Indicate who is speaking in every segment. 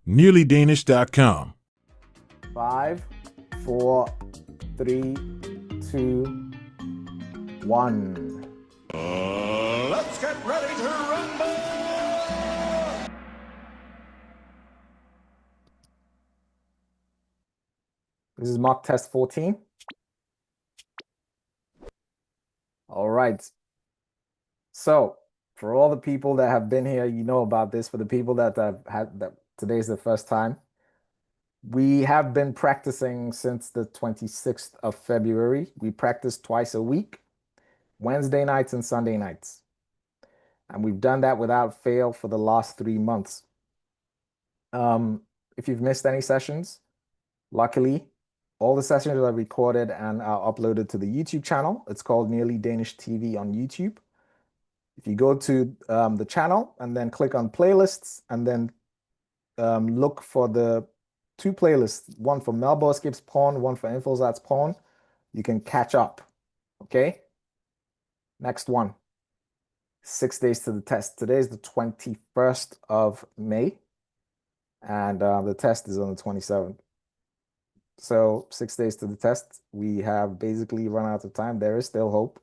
Speaker 1: nearlydanish.com.
Speaker 2: 5, 4, 3, 2, 1.
Speaker 3: Let's get ready to rumble!
Speaker 2: This is mock test 14. All right. So for all the people that have been here, you know about this. For the people that have had that today's the first time, we have been practicing since the 26th of February. We practice twice a week, Wednesday nights and Sunday nights. And we've done that without fail for the last 3 months. If you've missed any sessions, luckily, all the sessions are recorded and are uploaded to the YouTube channel. It's called Nearly Danish TV on YouTube. If you go to the channel and then click on playlists and then look for the 2 playlists, one for Melbo Skips Porn, one for Infosats Porn, you can catch up, okay? Next one, 6 days to the test. Today is the 21st of May, and the test is on the 27th. So 6 days to the test. We have basically run out of time. There is still hope.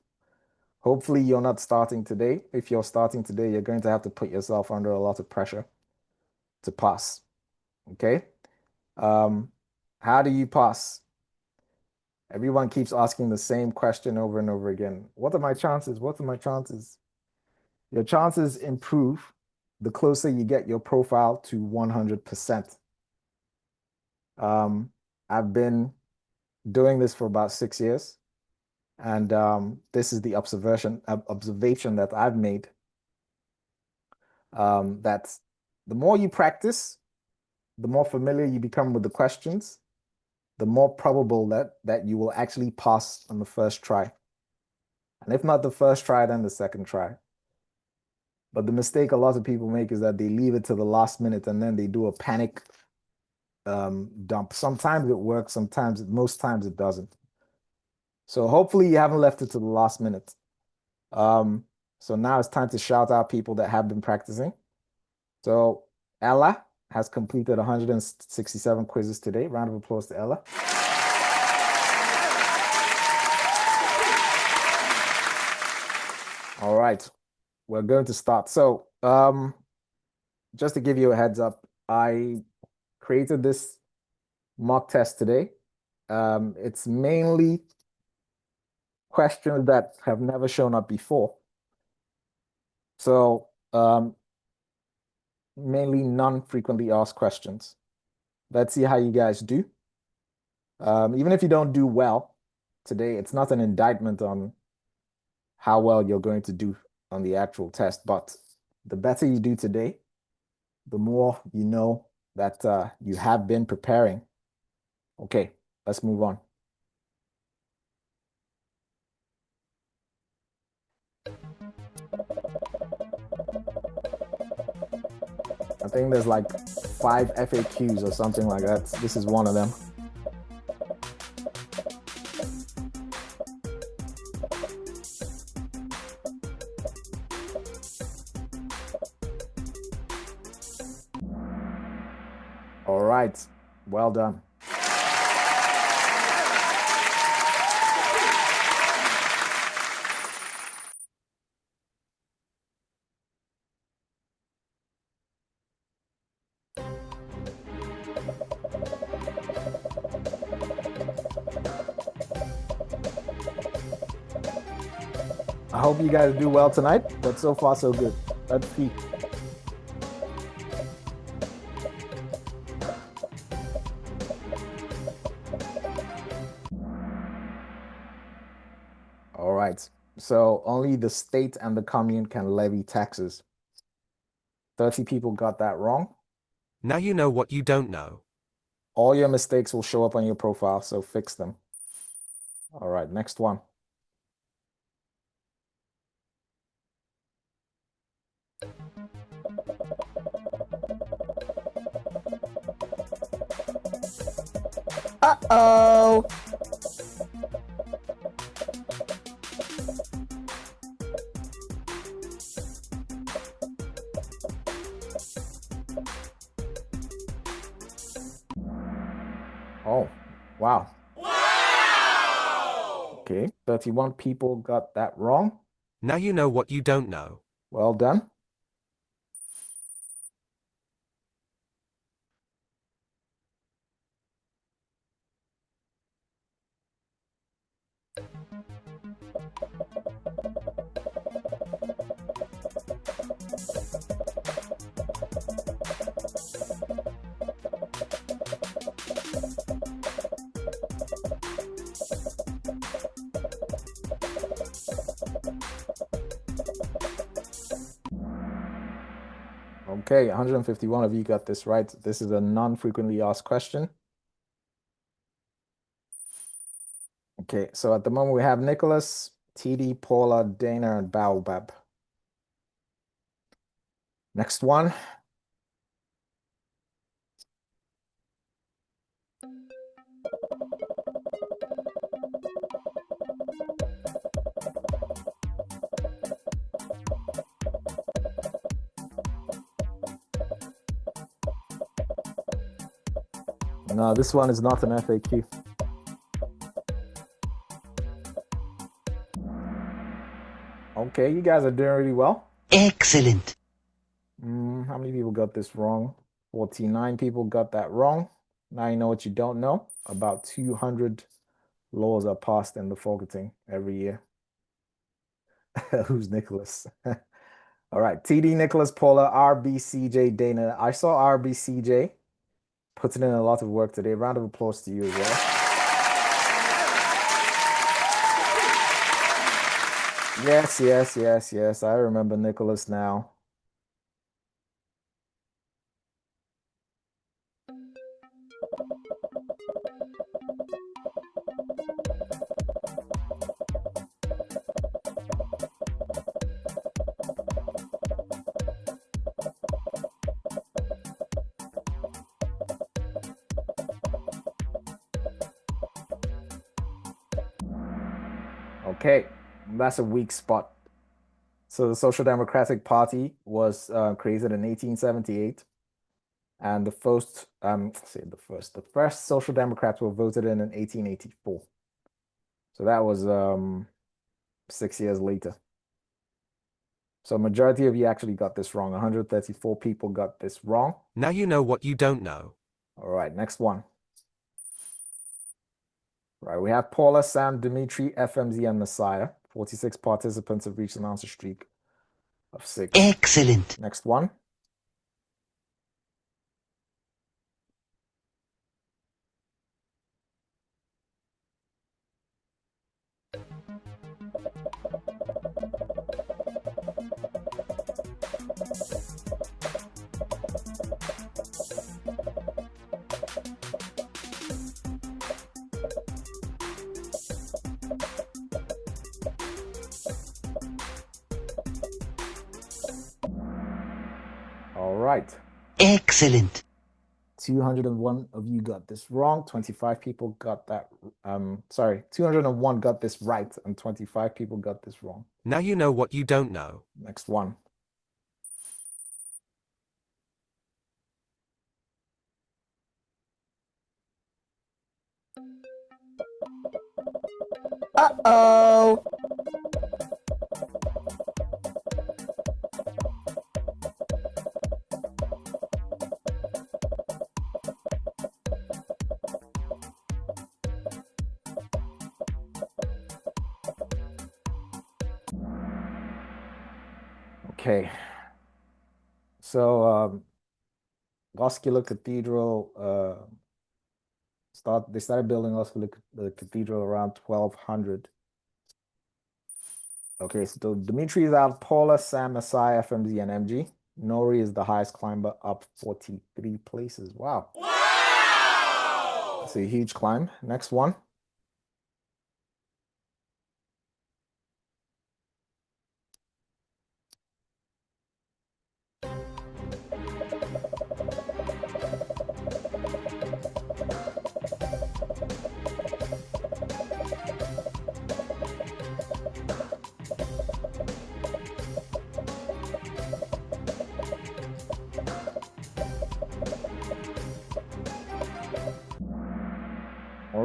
Speaker 2: Hopefully you're not starting today. If you're starting today, you're going to have to put yourself under a lot of pressure to pass. Okay? How do you pass? Everyone keeps asking the same question over and over again. What are my chances? What are my chances? Your chances improve the closer you get your profile to 100%. I've been doing this for about 6 years, and this is the observation that I've made, that the more you practice, the more familiar you become with the questions, the more probable that you will actually pass on the first try. And if not the first try, then the second try. But the mistake a lot of people make is that they leave it to the last minute and then they do a panic dump. Sometimes it works, most times it doesn't. So hopefully you haven't left it to the last minute. So now it's time to shout out people that have been practicing. So Ella has completed 167 quizzes today. Round of applause to Ella. All right, we're going to start. So just to give you a heads up, I created this mock test today. It's mainly questions that have never shown up before. So mainly non-frequently asked questions. Let's see how you guys do. Even if you don't do well today, it's not an indictment on how well you're going to do on the actual test, but the better you do today, the more you know that you have been preparing. Okay, let's move on. I think there's like 5 FAQs or something like that. This is one of them. All right, well done. I hope you guys do well tonight, but so far so good. Let's see. All right, so only the state and the commune can levy taxes. 30 people got that wrong.
Speaker 4: Now you know what you don't know.
Speaker 2: All your mistakes will show up on your profile, so fix them. All right, next one. Uh-oh. Oh, wow. Okay, 31 people got that wrong.
Speaker 4: Now you know what you don't know.
Speaker 2: Well done. Okay, 151 of you got this right. This is a non-frequently asked question. Okay, so at the moment we have Nicholas, TD, Paula, Dana, and Baobab. Next one. No, this one is not an FAQ. Okay, you guys are doing really well.
Speaker 1: Excellent.
Speaker 2: How many people got this wrong? 49 people got that wrong. Now you know what you don't know. About 200 laws are passed in the Folketing every year. Who's Nicholas? All right, TD, Nicholas, Paula, RBCJ, Dana. I saw RBCJ putting in a lot of work today. Round of applause to you as well. Yes. I remember Nicholas now. Okay, that's a weak spot. So the Social Democratic Party was created in 1878, and the first Social Democrats were voted in 1884. So that was 6 years later. So majority of you actually got this wrong. 134 people got this wrong.
Speaker 4: Now you know what you don't know.
Speaker 2: All right, next one. Right, we have Paula, Sam, Dimitri, FMZ, and Messiah. 46 participants have reached an answer streak of 6.
Speaker 1: Excellent.
Speaker 2: Next one. All right.
Speaker 1: Excellent.
Speaker 2: 201 of you got this wrong. 25 people got that. 201 got this right, and 25 people got this wrong.
Speaker 4: Now you know what you don't know.
Speaker 2: Next one. Uh-oh. Okay. So Oscular Cathedral they started building Oscular Cathedral around 1200. Okay, so Dimitri is out, Paula, Sam, Messiah, FMZ, and MG. Nori is the highest climber, up 43 places. Wow. That's a huge climb. Next one.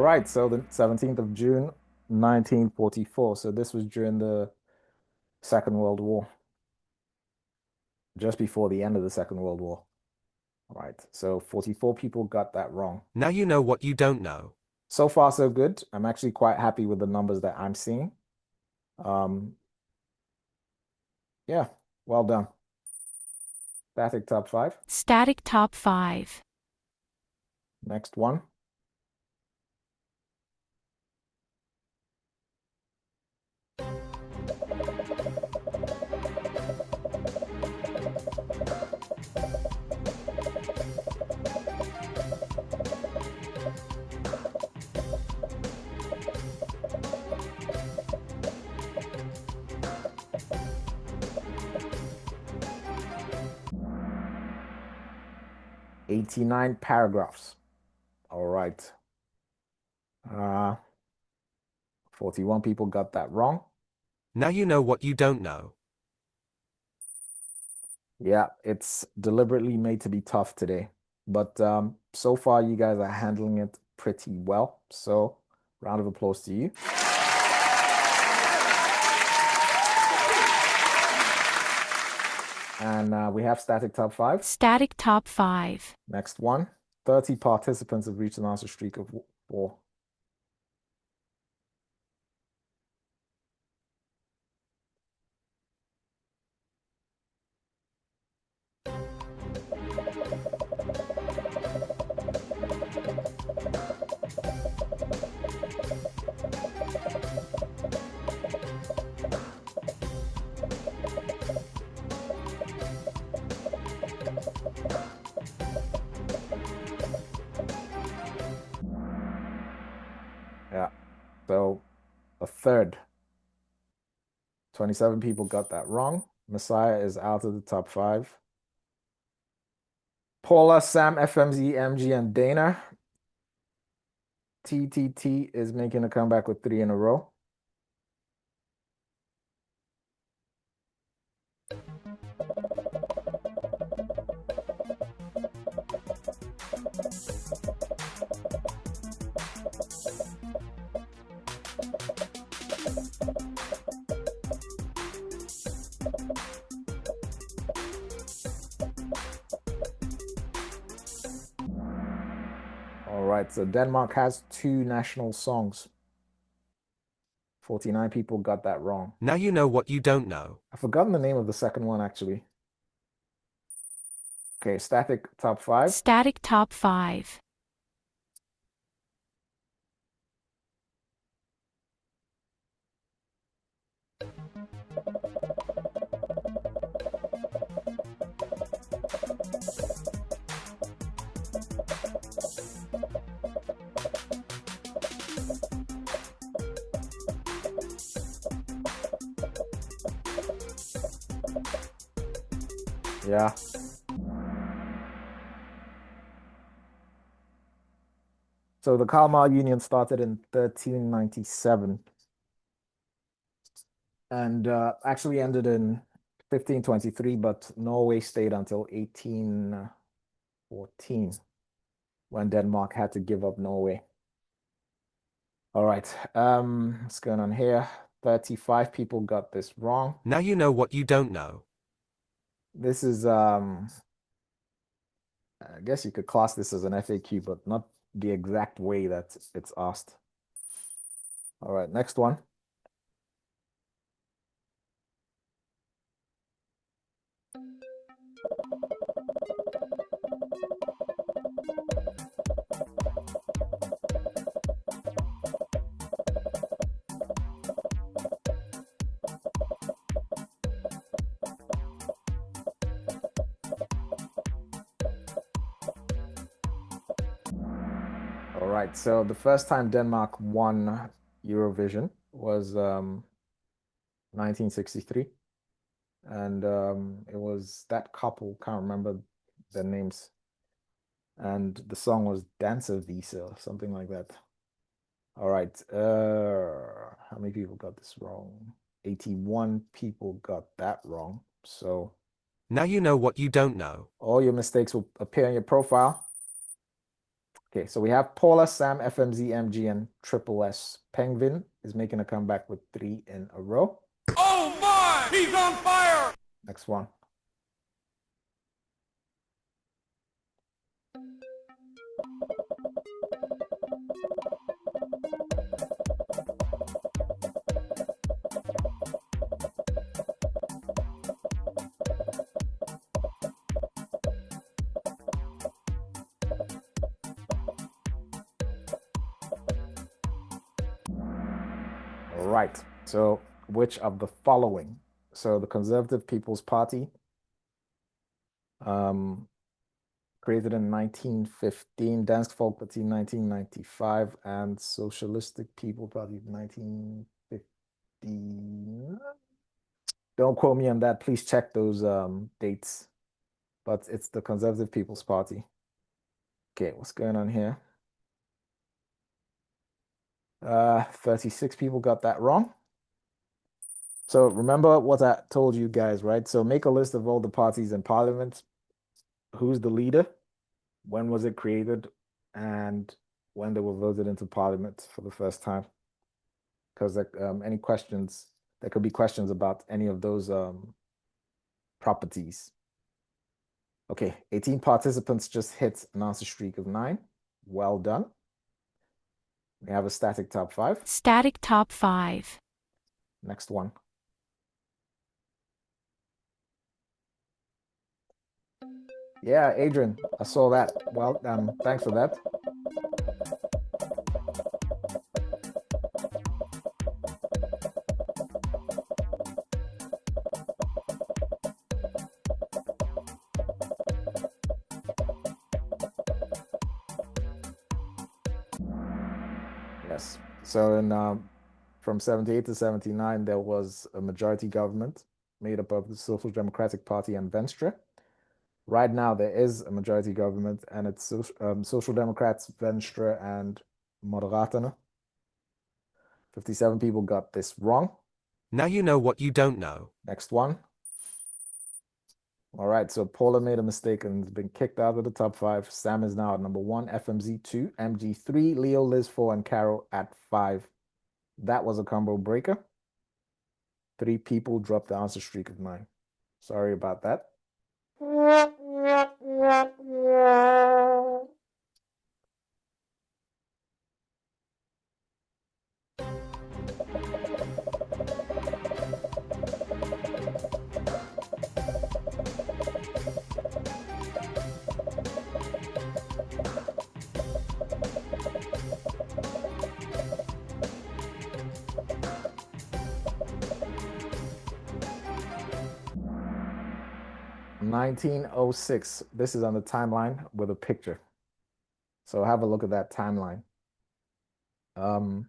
Speaker 2: right, so the 17th of June, 1944. So this was during the Second World War, just before the end of the Second World War. All right, so 44 people got that wrong.
Speaker 4: Now you know what you don't know.
Speaker 2: So far, so good. I'm actually quite happy with the numbers that I'm seeing. Yeah, well done. Static top 5.
Speaker 5: Static top 5.
Speaker 2: Next one. "89 paragraphs." All right. 41 people got that wrong.
Speaker 4: Now you know what you don't know.
Speaker 2: Yeah, it's deliberately made to be tough today. But so far, you guys are handling it pretty well. So, round of applause to you. And we have static top 5.
Speaker 5: Static top 5.
Speaker 2: Next one. 30 participants have reached an answer streak of 4. Yeah, so a third. 27 people got that wrong. Messiah is out of the top 5. Paula, Sam, FMZ, MG, and Dana. TTT is making a comeback with 3 in a row. All right, so Denmark has 2 national songs. 49 people got that wrong.
Speaker 4: Now you know what you don't know.
Speaker 2: I've forgotten the name of the second one, actually. Okay, static top 5.
Speaker 5: Static top 5.
Speaker 2: Yeah. So the Kalmar Union started in 1397 and actually ended in 1523, but Norway stayed until 1814 when Denmark had to give up Norway. All right, what's going on here? 35 people got this wrong.
Speaker 4: Now you know what you don't know.
Speaker 2: This is, I guess you could class this as an FAQ, but not the exact way that it's asked. All right, next one. All right, so the first time Denmark won Eurovision was 1963. And it was that couple, can't remember their names. And the song was Danservise or something like that. All right, how many people got this wrong? 81 people got that wrong. So
Speaker 4: Now you know what you don't know.
Speaker 2: all your mistakes will appear in your profile. Okay, so we have Paula, Sam, FMZ, MG, and Triple S. Penguin is making a comeback with 3 in a row.
Speaker 3: Oh my! He's on fire!
Speaker 2: Next one. All right. So which of the following? So the Conservative People's Party, created in 1915, Dansk Folkeparti 1995, and Socialistic People Party 1915. Don't quote me on that. Please check those dates. But it's the Conservative People's Party. Okay, what's going on here? 36 people got that wrong. So remember what I told you guys, right? So make a list of all the parties in parliament. Who's the leader? When was it created? And when they were voted into parliament for the first time. Because any questions, there could be questions about any of those properties. Okay, 18 participants just hit an answer streak of 9. Well done. We have a static top 5.
Speaker 5: Static top 5.
Speaker 2: Next one. Yeah, Adrian, I saw that. Well, thanks for that. Yes. So in from 78 to 79, there was a majority government made up of the Social Democratic Party and Venstre. Right now, there is a majority government, and it's Social Democrats, Venstre, and Moderaten. 57 people got this wrong.
Speaker 4: Now you know what you don't know.
Speaker 2: Next one. All right, so Paula made a mistake and has been kicked out of the top 5. Sam is now at number 1, FMZ 2, MG 3, Leo, Liz 4, and Carol at 5. That was a combo breaker. 3 people dropped the answer streak of 9. Sorry about that. (1906). This is on the timeline with a picture. So have a look at that timeline. For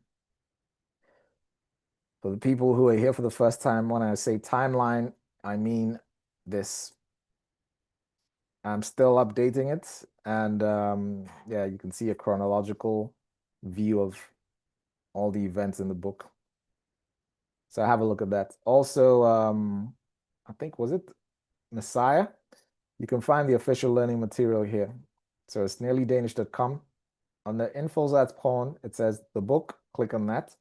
Speaker 2: the people who are here for the first time, when I say timeline, I mean this. I'm still updating it, and yeah, you can see a chronological view of all the events in the book. So have a look at that. Also, I think, was it Messiah? You can find the official learning material here. So it's nearlydanish.com. On the Infosatzporn, it says the book. Click on that,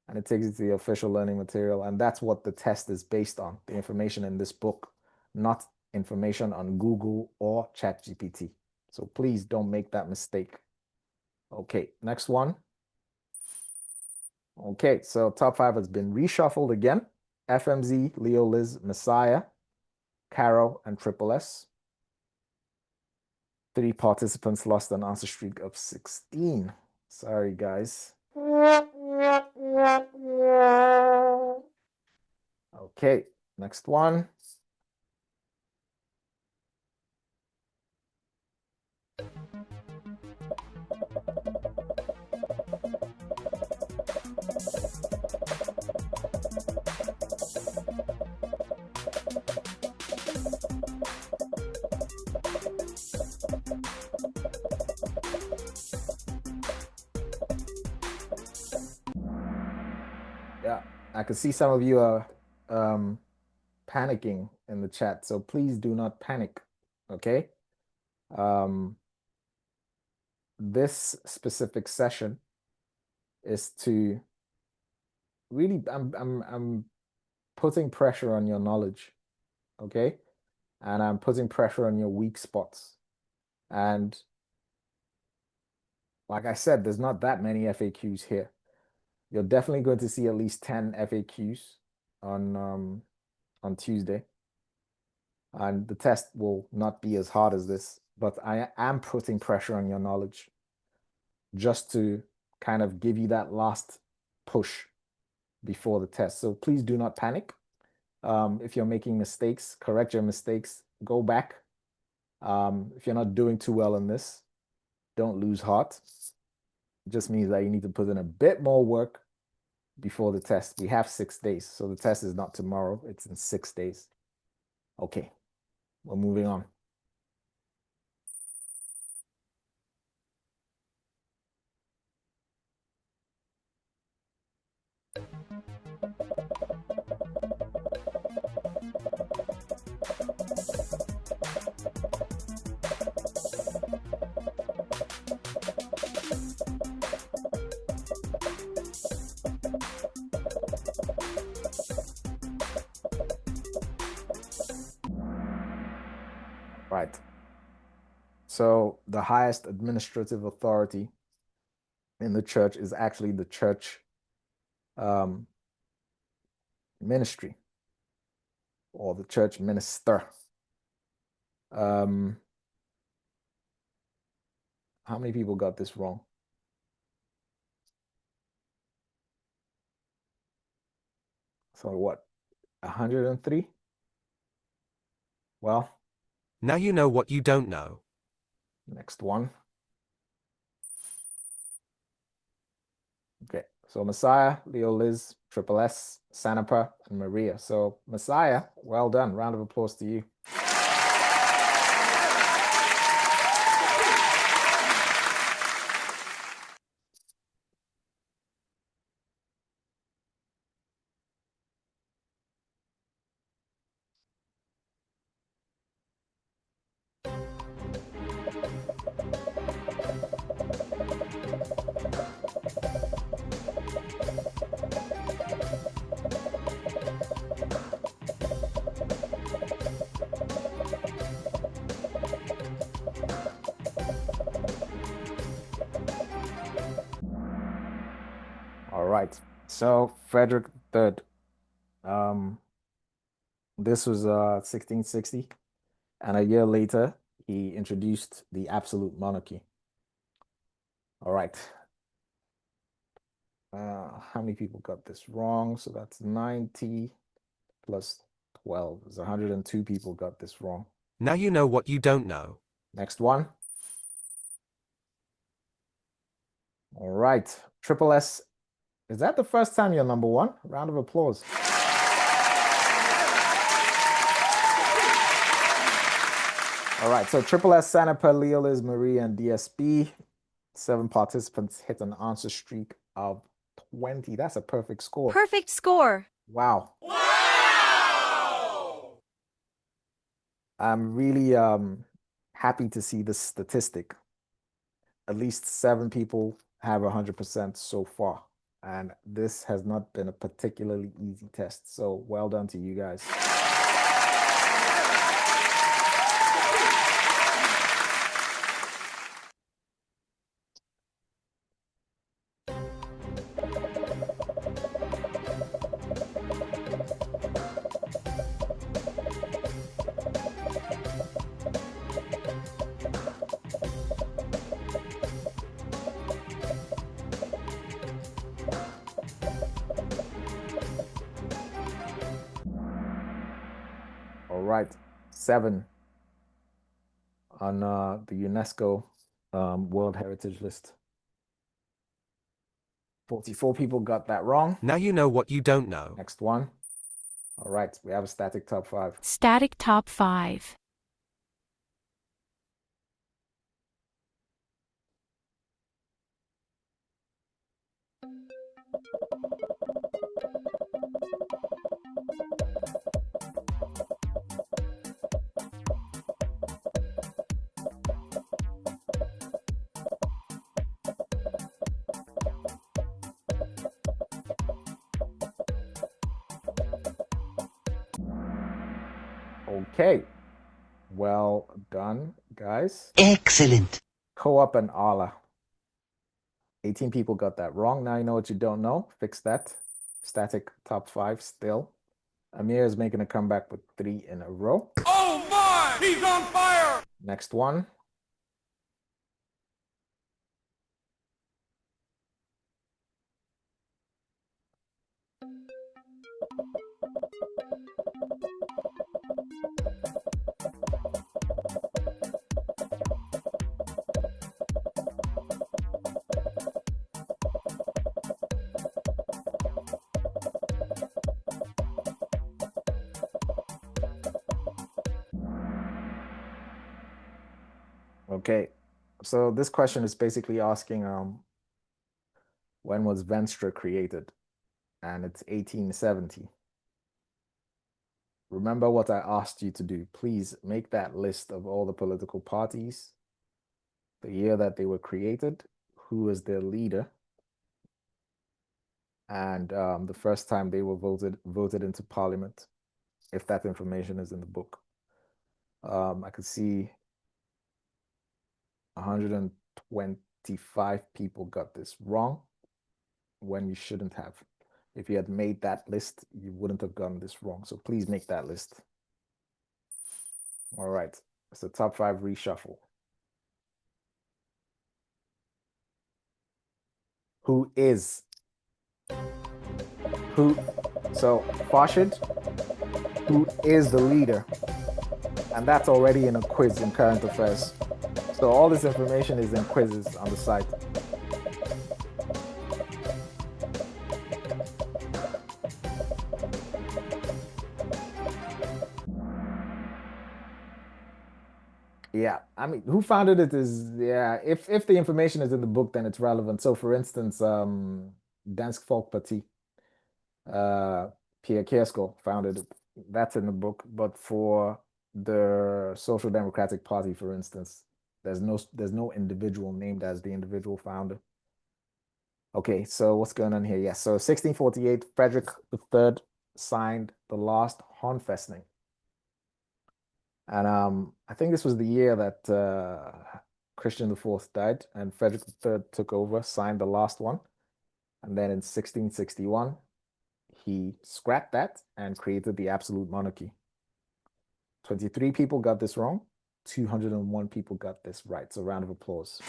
Speaker 2: and it takes you to the official learning material. And that's what the test is based on, the information in this book, not information on Google or ChatGPT. So please don't make that mistake. Okay, next one. Okay, so top 5 has been reshuffled again. FMZ, Leo, Liz, Messiah, Carol, and Triple S. 3 participants lost an answer streak of 16. Sorry, guys. Okay, next one. Yeah, I can see some of you are panicking in the chat, so please do not panic, okay? this specific session is to really, I'm putting pressure on your knowledge, okay? And I'm putting pressure on your weak spots. And like I said, there's not that many FAQs here. You're definitely going to see at least 10 FAQs on Tuesday. And the test will not be as hard as this, but I am putting pressure on your knowledge just to kind of give you that last push before the test. So please do not panic. If you're making mistakes, correct your mistakes, go back. If you're not doing too well in this, don't lose heart. It just means that you need to put in a bit more work before the test. We have 6 days, so the test is not tomorrow, it's in 6 days. Okay, we're moving on. Right. So the highest administrative authority in the church is actually the church ministry or the church minister. How many people got this wrong? So what, 103? Well,
Speaker 4: Now you know what you don't know.
Speaker 2: next one. Okay, so Messiah, Leo, Liz, Triple S, Sanapa, and Maria. So Messiah, well done. Round of applause to you. All right. So Frederick III. This was 1660, and a year later he introduced the absolute monarchy. All right. How many people got this wrong? So that's 90 plus 12. There's 102 people got this wrong.
Speaker 4: Now you know what you don't know.
Speaker 2: Next one. All right. Triple S. Is that the first time you're number one? Round of applause. All right. So Triple S, Sanapa, Leo, Liz, Maria, and DSB. 7 participants hit an answer streak of 20. That's a perfect score.
Speaker 6: Perfect score.
Speaker 2: Wow. I'm really happy to see this statistic. At least 7 people have 100% so far. And this has not been a particularly easy test. So well done to you guys. All right, 7 on the UNESCO World Heritage List. 44 people got that wrong.
Speaker 4: Now you know what you don't know.
Speaker 2: Next one. All right, we have a static top 5.
Speaker 5: Static top 5.
Speaker 2: Okay. Well done, guys.
Speaker 1: Excellent.
Speaker 2: Co-op and Allah. 18 people got that wrong. Now you know what you don't know. Fix that. Static top 5 still. Amir is making a comeback with 3 in a row.
Speaker 3: Oh my! He's on fire!
Speaker 2: Next one. Okay, so this question is basically asking when was Venstre created? And it's 1870. Remember what I asked you to do. Please make that list of all the political parties, the year that they were created, who was their leader, and the first time they were voted into parliament, if that information is in the book. I could see 125 people got this wrong when you shouldn't have. If you had made that list, you wouldn't have gotten this wrong. So please make that list. All right, it's the top 5 reshuffle. Who is? So Farshid, who is the leader? And that's already in a quiz in current affairs. So all this information is in quizzes on the site. Yeah, I mean, who founded it is, yeah, if the information is in the book, then it's relevant. So for instance, Dansk Folkeparti, Pia Kjærsgaard founded it. That's in the book. But for the Social Democratic Party, for instance, there's no individual named as the individual founder. Okay, so what's going on here? Yes, so 1648, Frederick III signed the last Håndfæstning. And I think this was the year that Christian IV died, and Frederick III took over, signed the last one. And then in 1661, he scrapped that and created the absolute monarchy. 23 people got this wrong. 201 people got this right. So round of applause.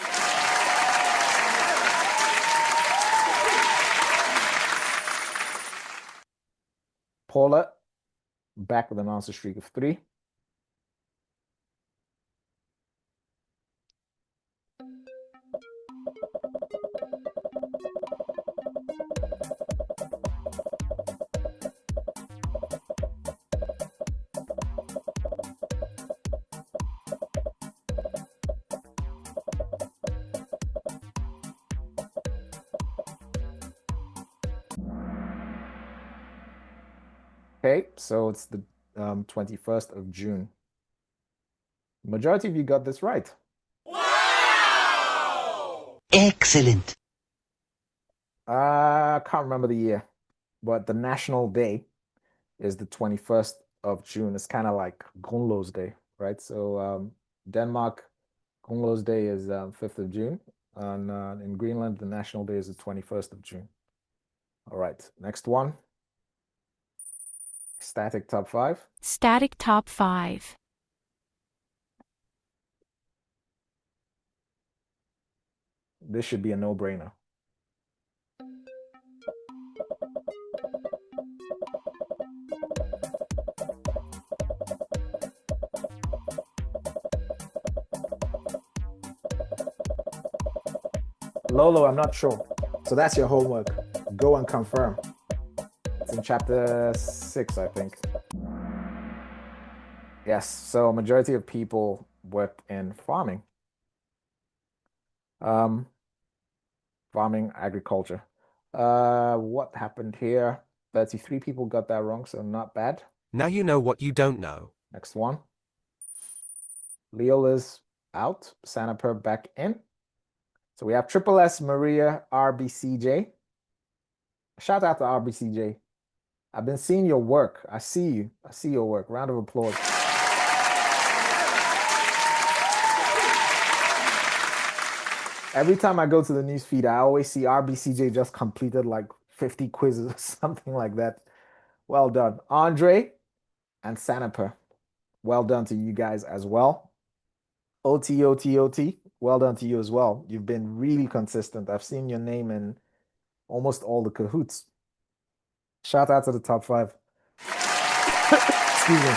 Speaker 2: Paula, back with an answer streak of 3. Okay, so it's the 21st of June. Majority of you got this right.
Speaker 3: Wow!
Speaker 1: Excellent.
Speaker 2: I can't remember the year, but the national day is the 21st of June. It's kind of like Grundlovs Day, right? So Denmark, Grundlovs Day is 5th of June. And in Greenland, the national day is the 21st of June. All right, next one. Static top 5.
Speaker 5: Static top 5.
Speaker 2: This should be a no-brainer. Lolo, I'm not sure. So that's your homework. Go and confirm. It's in chapter 6, I think. Yes, so a majority of people worked in farming. Farming, agriculture. What happened here? 33 people got that wrong, so not bad.
Speaker 4: Now you know what you don't know.
Speaker 2: Next one. Leo is out. Sanaper back in. So we have Triple S, Maria, RBCJ. Shout out to RBCJ. I've been seeing your work. I see you. I see your work. Round of applause. Every time I go to the news feed, I always see RBCJ just completed like 50 quizzes or something like that. Well done. Andre and Sanaper. Well done to you guys as well. OT, OT, OT. Well done to you as well. You've been really consistent. I've seen your name in almost all the Kahoots. Shout out to the top 5. Excuse me.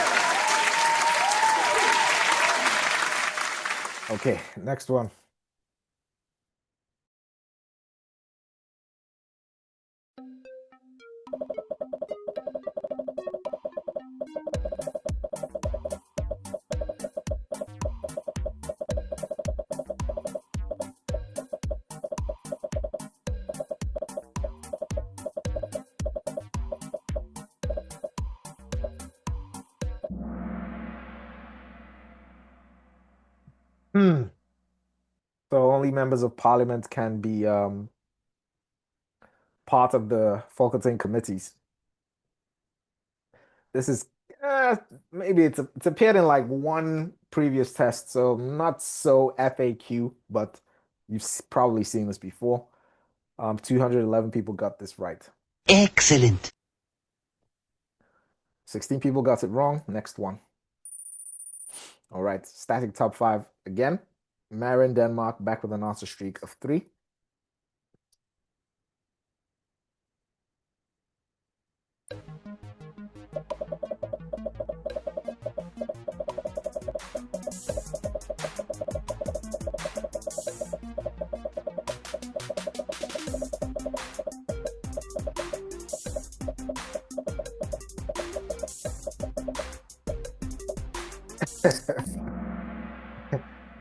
Speaker 2: Okay, next one. So only members of parliament can be part of the Folketing committees. This is maybe it's appeared in like one previous test, so not so FAQ, but you've probably seen this before. 211 people got this right.
Speaker 1: Excellent.
Speaker 2: 16 people got it wrong. Next one. All right, static top 5 again. Marin, Denmark, back with an answer streak of 3.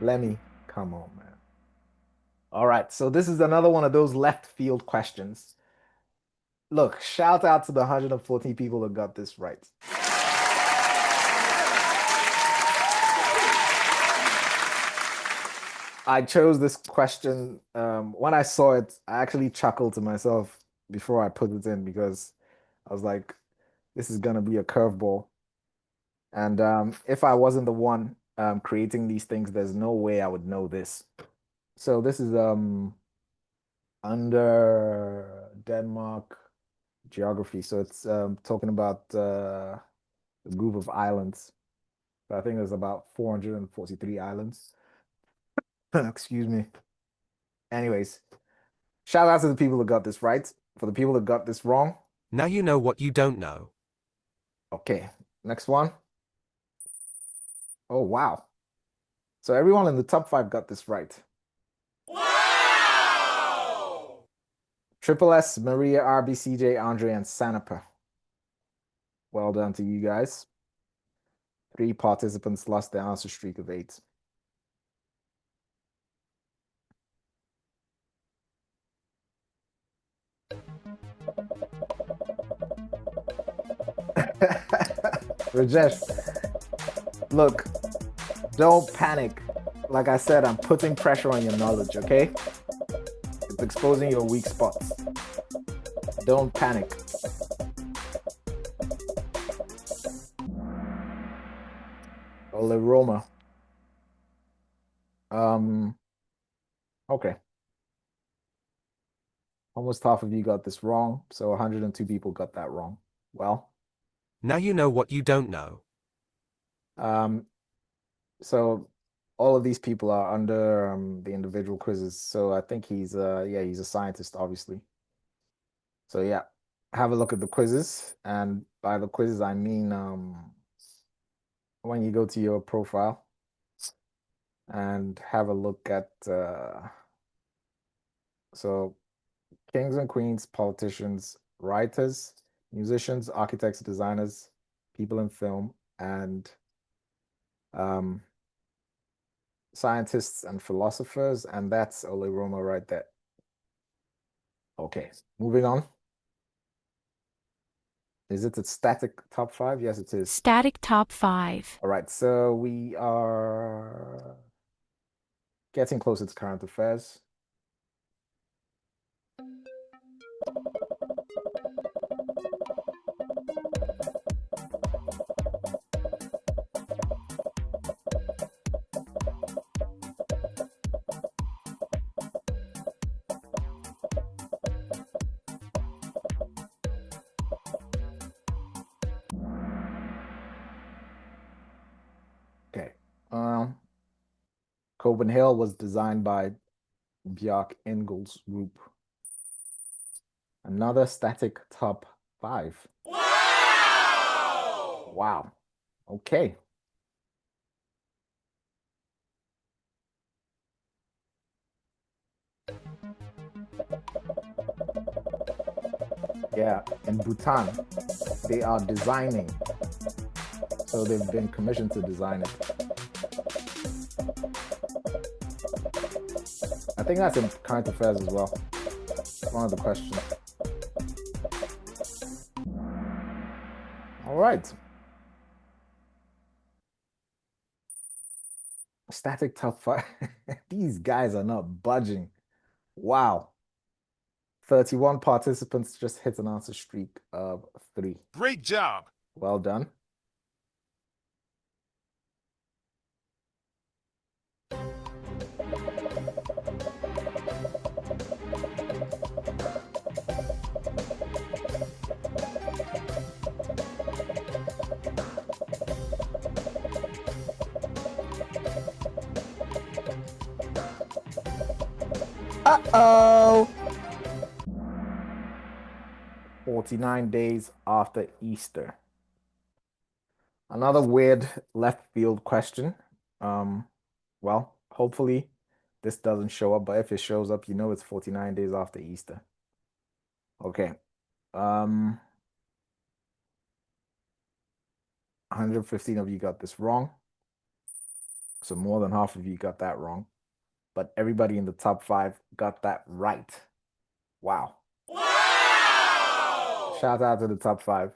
Speaker 2: Lemmy, come on, man. All right, so this is another one of those left field questions. Look, shout out to the 114 people that got this right. I chose this question. When I saw it, I actually chuckled to myself before I put it in because I was like, this is gonna be a curveball. And if I wasn't the one creating these things, there's no way I would know this. So this is under Denmark geography. So it's talking about a group of islands. So I think there's about 443 islands. Excuse me. Anyways, shout out to the people that got this right. For the people that got this wrong,
Speaker 4: Now you know what you don't know.
Speaker 2: okay, next one. Oh, wow. So everyone in the top 5 got this right.
Speaker 3: Wow!
Speaker 2: Triple S, Maria, RBCJ, Andre, and Sanaper. Well done to you guys. 3 participants lost their answer streak of 8. Rajesh, look, don't panic. Like I said, I'm putting pressure on your knowledge, okay? It's exposing your weak spots. Don't panic. Ole Roma. Okay. Almost half of you got this wrong, so 102 people got that wrong. Well,
Speaker 4: Now you know what you don't know.
Speaker 2: so all of these people are under the individual quizzes. So I think he's he's a scientist, obviously. So yeah, have a look at the quizzes, and by the quizzes I mean when you go to your profile and have a look at so kings and queens, politicians, writers, musicians, architects, designers, people in film, and scientists and philosophers, and that's Ole Roma right there. Okay, moving on. Is it a static top 5? Yes, it is.
Speaker 5: Static top 5.
Speaker 2: All right, so we are getting closer to current affairs. Copenhagen was designed by Bjarke Ingels Group. Another static top 5. Wow. Okay. Yeah, in Bhutan, they are designing. So they've been commissioned to design it. I think that's in current affairs as well. One of the questions. All right. Static top 5. These guys are not budging. Wow. 31 participants just hit an answer streak of 3.
Speaker 3: Great job.
Speaker 2: Well done. Uh-oh. 49 days after Easter. Another weird left field question. Well, hopefully this doesn't show up, but if it shows up, you know it's 49 days after Easter. Okay. 115 of you got this wrong. So more than half of you got that wrong. But everybody in the top 5 got that right. Wow. Wow! Shout out to the top 5.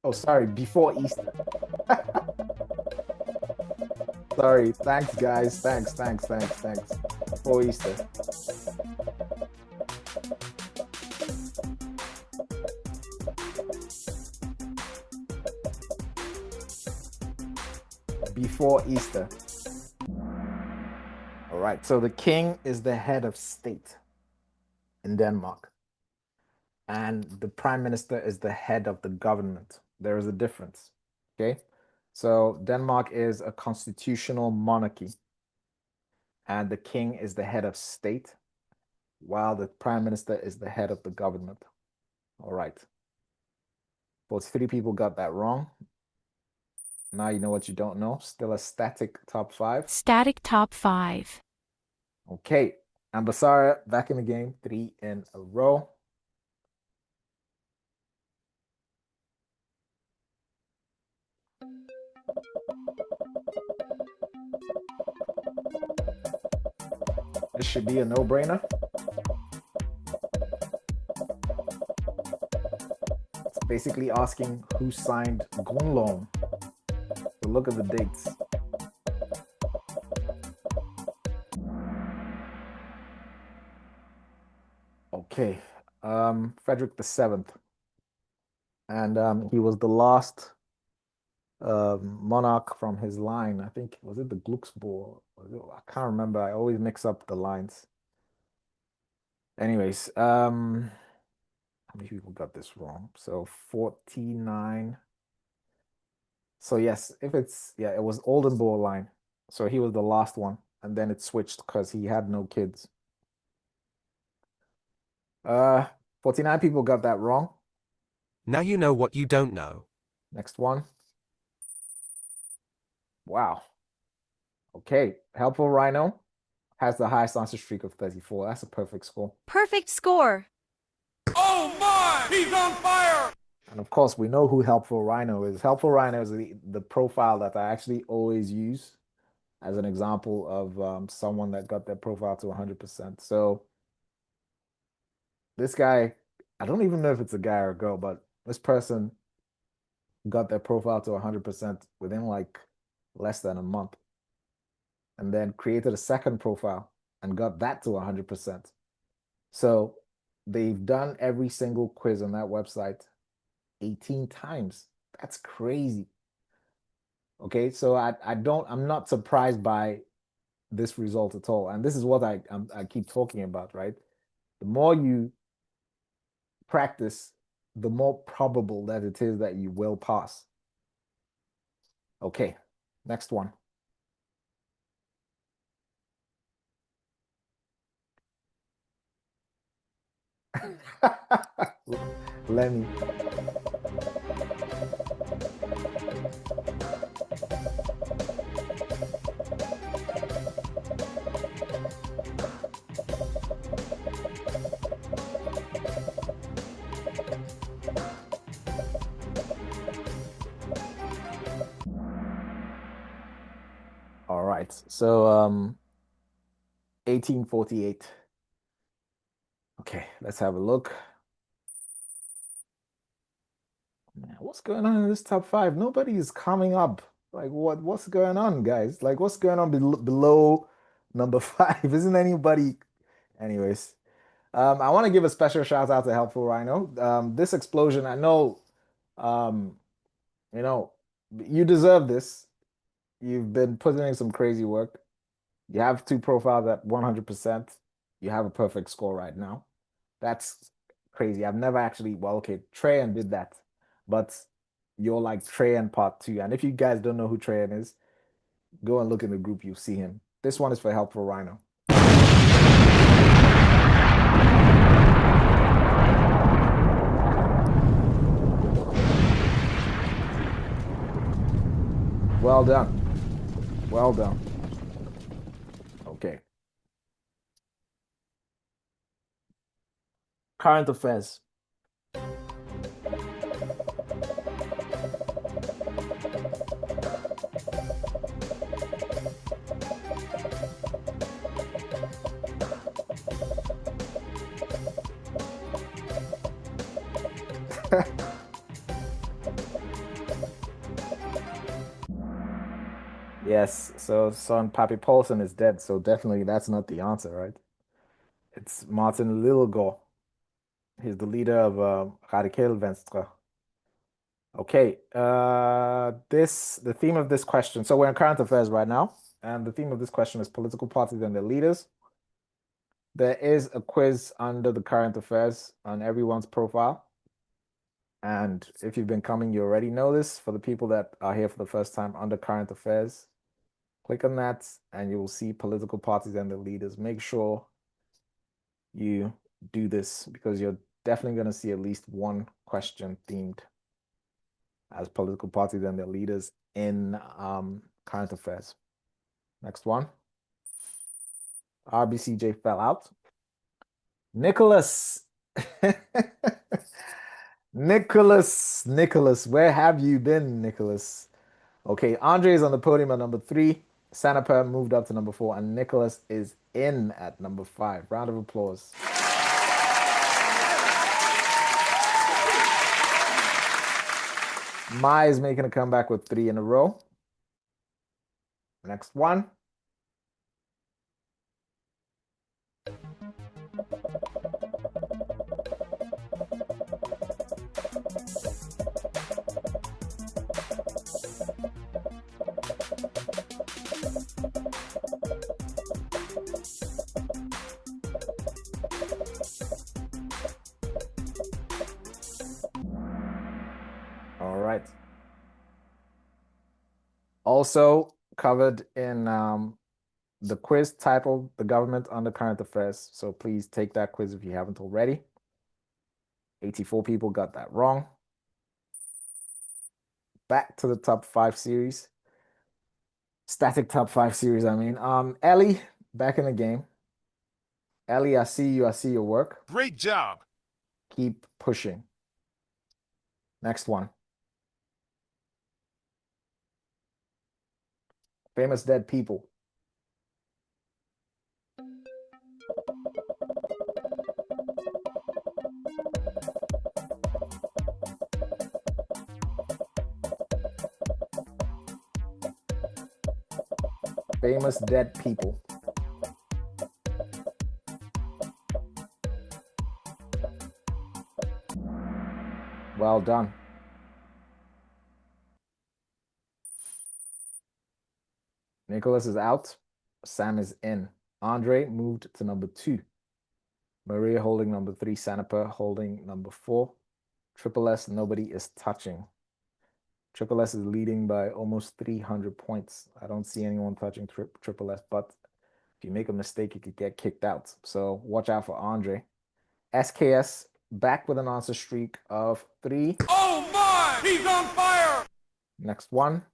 Speaker 2: Oh, sorry, before Easter. Sorry, thanks guys. Thanks. Before Easter. Before Easter. All right, so the king is the head of state in Denmark. And the prime minister is the head of the government. There is a difference, okay? So Denmark is a constitutional monarchy. And the king is the head of state, while the prime minister is the head of the government. All right. 43 people got that wrong. Now you know what you don't know. Still a static top 5.
Speaker 5: Static top 5.
Speaker 2: Okay. Ambassador back in the game. 3 in a row. This should be a no-brainer. It's basically asking who signed Grundloven. So look at the dates. Okay, Frederick VII. And he was the last monarch from his line. I think, was it the Glücksburg? I can't remember. I always mix up the lines. Anyways, how many people got this wrong? So 49. So yes, if it's, yeah, it was Oldenburg line. So he was the last one. And then it switched because he had no kids. 49 people got that wrong.
Speaker 4: Now you know what you don't know.
Speaker 2: Next one. Wow. Okay, Helpful Rhino has the highest answer streak of 34. That's a perfect score.
Speaker 6: Perfect score.
Speaker 3: Oh my! He's on fire!
Speaker 2: And of course, we know who Helpful Rhino is. Helpful Rhino is the profile that I actually always use as an example of someone that got their profile to 100%. So this guy, I don't even know if it's a guy or a girl, but this person got their profile to 100% within like less than a month. And then created a second profile and got that to 100%. So they've done every single quiz on that website 18 times. That's crazy. Okay, so I'm not surprised by this result at all. And this is what I keep talking about, right? The more you practice, the more probable that it is that you will pass. Okay, next one. Lemmy. All right, so 1848. Okay, let's have a look. Man, what's going on in this top five? Nobody is coming up. Like, what's going on, guys? Like, what's going on below number 5? Isn't anybody? Anyways, I want to give a special shout out to Helpful Rhino. This explosion, I know, you know, you deserve this. You've been putting in some crazy work. You have 2 profiles at 100%. You have a perfect score right now. That's crazy. I've never actually, well, okay, Trayan did that, but you're like Trayan part 2. And if you guys don't know who Trayan is, go and look in the group, you'll see him. This one is for Helpful Rhino. Well done. Well done. Okay. Current affairs. Yes, so son Papi Paulsen is dead, so definitely that's not the answer, right? It's Martin Lillegård. He's the leader of Radical Venstre. Okay, the theme of this question. So we're in current affairs right now, and the theme of this question is political parties and their leaders. There is a quiz under the current affairs on everyone's profile. And if you've been coming, you already know this. For the people that are here for the first time, under current affairs, click on that and you will see political parties and their leaders. Make sure you do this because you're definitely going to see at least one question themed as political parties and their leaders in current affairs. Next one. RBCJ fell out. Nicholas. Nicholas, where have you been, Nicholas? Okay, Andre is on the podium at number 3. Sanaper moved up to number 4, and Nicholas is in at number 5. Round of applause. Mai is making a comeback with 3 in a row. Next one. All right. Also covered in the quiz titled The Government Under Current Affairs. So please take that quiz if you haven't already. 84 people got that wrong. Back to the top 5 series. Static top 5 series, I mean. Ellie, back in the game. Ellie, I see you. I see your work.
Speaker 3: Great job.
Speaker 2: Keep pushing. Next one. Famous dead people. Famous dead people. Well done. Nicholas is out. Sam is in. Andre moved to number 2. Maria holding number 3, Sanaper holding number 4. Triple S, nobody is touching. Triple S is leading by almost 300 points. I don't see anyone touching Triple S, but if you make a mistake, you could get kicked out. So watch out for Andre. SKS back with an answer streak of 3.
Speaker 3: Oh my! He's on fire!
Speaker 2: Next one.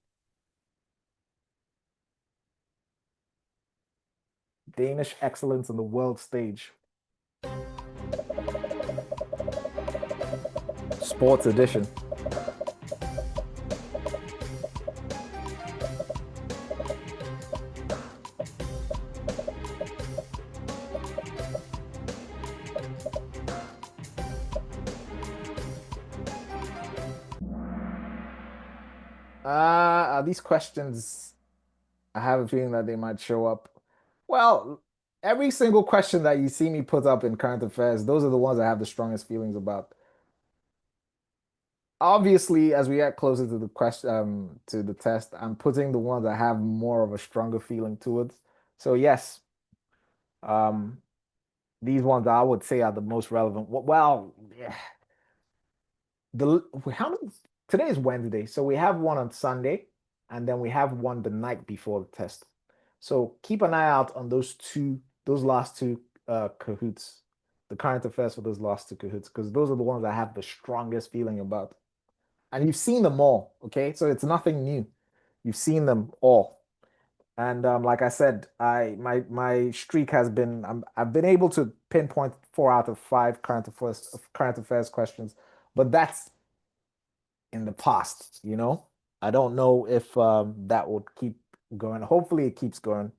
Speaker 2: Danish excellence on the world stage. Sports edition. These questions, I have a feeling that they might show up. Well, every single question that you see me put up in current affairs, those are the ones I have the strongest feelings about. Obviously, as we get closer to the question, to the test, I'm putting the ones that have more of a stronger feeling towards. So yes, these ones I would say are the most relevant. Well, yeah. Today is Wednesday, so we have one on Sunday, and then we have one the night before the test. So keep an eye out on those last two Kahoots, the current affairs for those last two Kahoots, because those are the ones I have the strongest feeling about. And you've seen them all, okay? So it's nothing new. You've seen them all. And like I said, my streak has been I've been able to pinpoint 4 out of 5 current affairs questions, but that's in the past, you know. I don't know if that would keep going. Hopefully it keeps going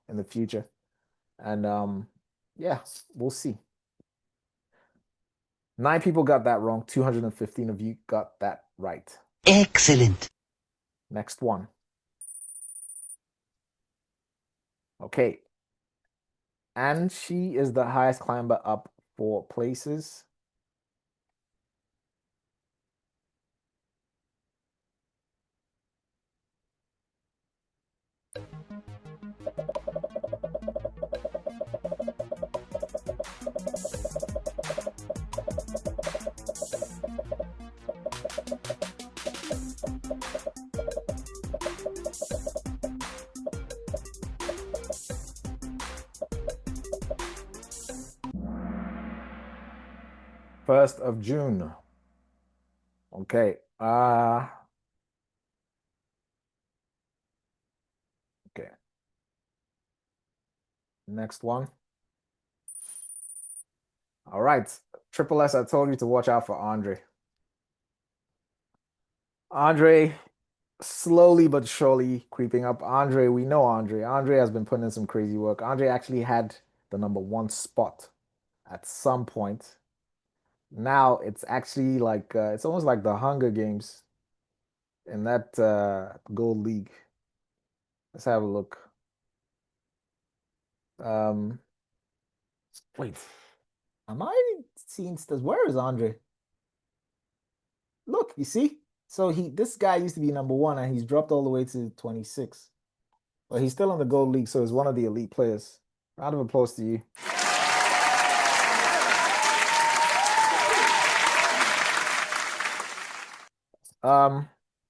Speaker 2: in the future. And yeah, we'll see. 9 people got that wrong. 215 of you got that right.
Speaker 1: Excellent.
Speaker 2: Next one. Okay. And she is the highest climber up 4 places. First of June. Okay. Okay. Next one. All right. Triple S, I told you to watch out for Andre. Andre, slowly but surely creeping up. Andre, we know Andre. Andre has been putting in some crazy work. Andre actually had the number 1 spot at some point. Now it's actually like it's almost like the Hunger Games in that Gold League. Let's have a look. Wait, am I seeing this? Where is Andre? Look, you see? So this guy used to be number 1 and he's dropped all the way to 26. But he's still in the Gold League, so he's one of the elite players. Round of applause to you.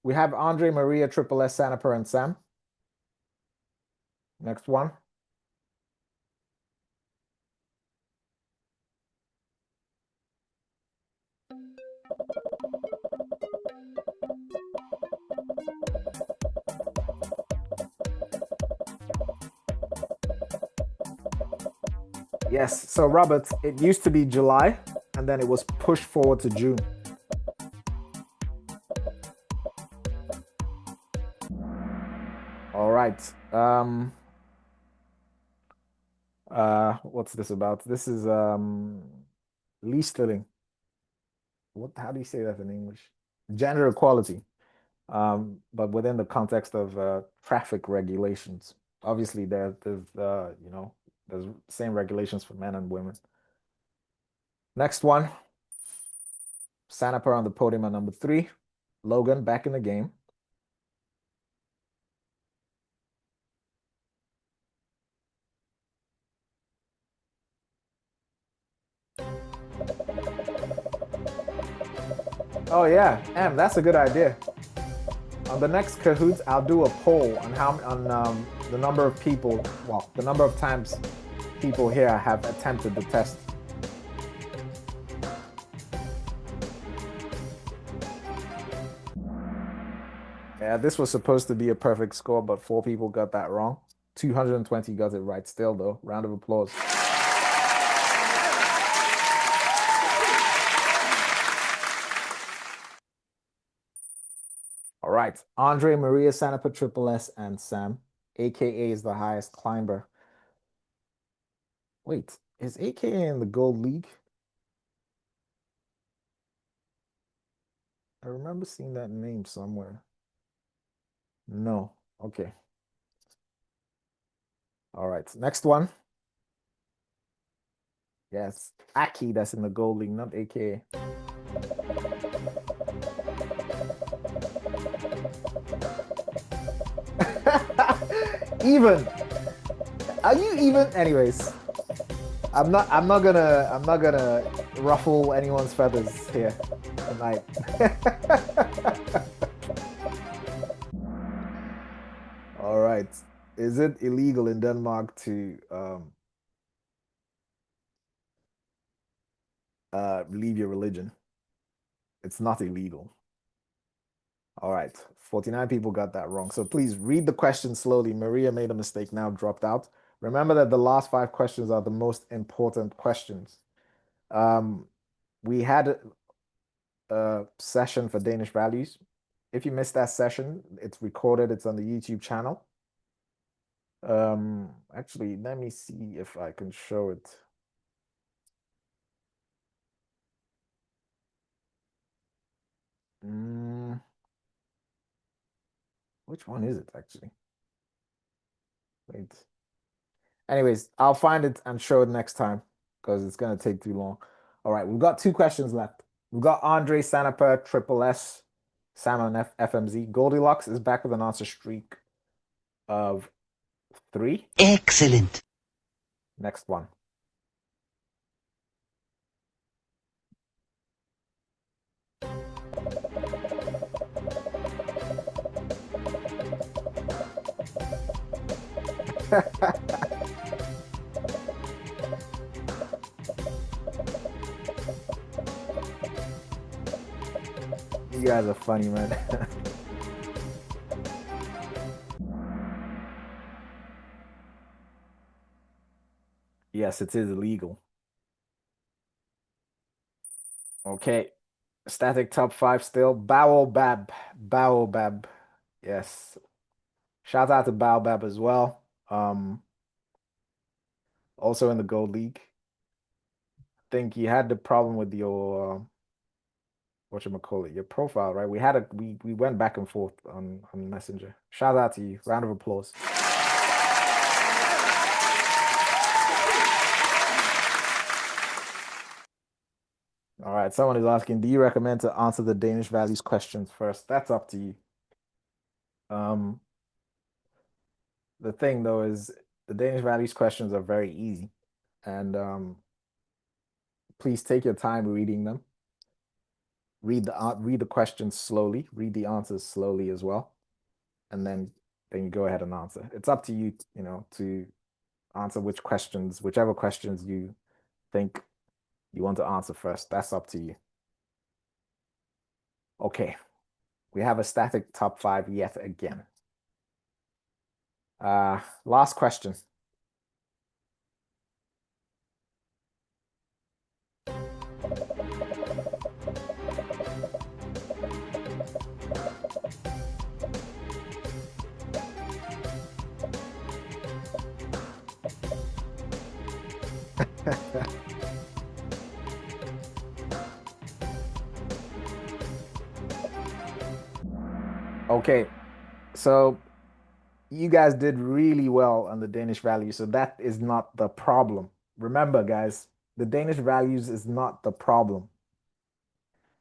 Speaker 2: We have Andre, Maria, Triple S, Sanaper, and Sam. Next one. Yes, so Robert, it used to be July, and then it was pushed forward to June. All right. What's this about? This is lease stealing. How do you say that in English? Gender equality. But within the context of traffic regulations. Obviously there's you know, there's same regulations for men and women. Next one. Sanaper on the podium at number 3. Logan back in the game. Oh yeah, that's a good idea. On the next Kahoots, I'll do a poll on the number of people, well, the number of times people here have attempted the test. Yeah, this was supposed to be a perfect score, but 4 people got that wrong. 220 got it right still, though. Round of applause. All right. Andre, Maria, Sanapa, Triple S, and Sam. AKA is the highest climber. Wait, is AKA in the Gold League? I remember seeing that name somewhere. No. Okay. All right. Next one. Yes. Aki, that's in the Gold League, not AKA. Even. Are you even? Anyways. I'm not gonna ruffle anyone's feathers here tonight. All right. Is it illegal in Denmark to leave your religion? It's not illegal. All right. 49 people got that wrong. So please read the question slowly. Maria made a mistake, now dropped out. Remember that the last 5 questions are the most important questions. We had a session for Danish values. If you missed that session, it's recorded. It's on the YouTube channel. Actually, let me see if I can show it. Which one is it actually? Wait. Anyways, I'll find it and show it next time because it's gonna take too long. All right, we've got 2 questions left. We've got Andre, Sanapa, Triple S, Sam and FMZ. Goldilocks is back with an answer streak of 3.
Speaker 1: Excellent.
Speaker 2: Next one. You guys are funny, man. Yes, it is illegal. Okay. Static top 5 still. Baobab. Baobab. Yes. Shout out to Baobab as well. Also in the Gold League. I think you had the problem with your whatchamacallit, your profile, right? We went back and forth on Messenger. Shout out to you. Round of applause. All right, someone is asking, do you recommend to answer the Danish values questions first? That's up to you. The thing though is the Danish values questions are very easy, and please take your time reading them. Read the questions slowly, read the answers slowly as well, and then you go ahead and answer. It's up to you, to answer whichever questions you think you want to answer first. That's up to you. Okay, we have a static top 5 yet again. Last question. Okay, so you guys did really well on the Danish values, so that is not the problem. Remember, guys, the Danish values is not the problem.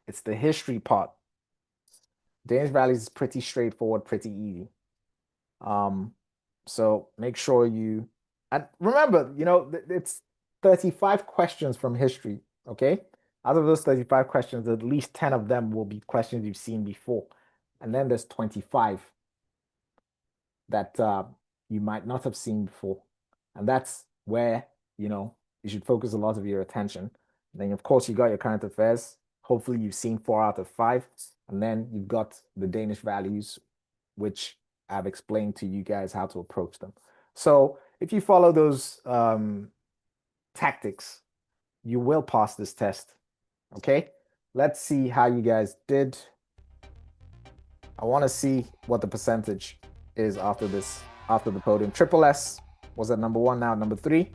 Speaker 2: It's the history part. Danish values is pretty straightforward, pretty easy. So make sure and remember, it's 35 questions from history, okay? Out of those 35 questions, at least 10 of them will be questions you've seen before. And then there's 25 that you might not have seen before. And that's where, you should focus a lot of your attention. And then, of course, you got your current affairs. Hopefully, you've seen 4 out of 5. And then you've got the Danish values, which I've explained to you guys how to approach them. So if you follow those tactics, you will pass this test. Okay, let's see how you guys did. I want to see what the percentage is after the podium. Triple S was at number 1, now at number 3.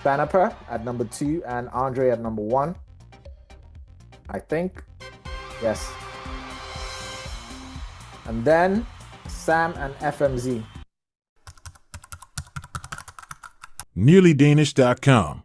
Speaker 2: Banaper at number 2, and Andre at number 1. I think. Yes. And then Sam and FMZ.
Speaker 6: NearlyDanish.com.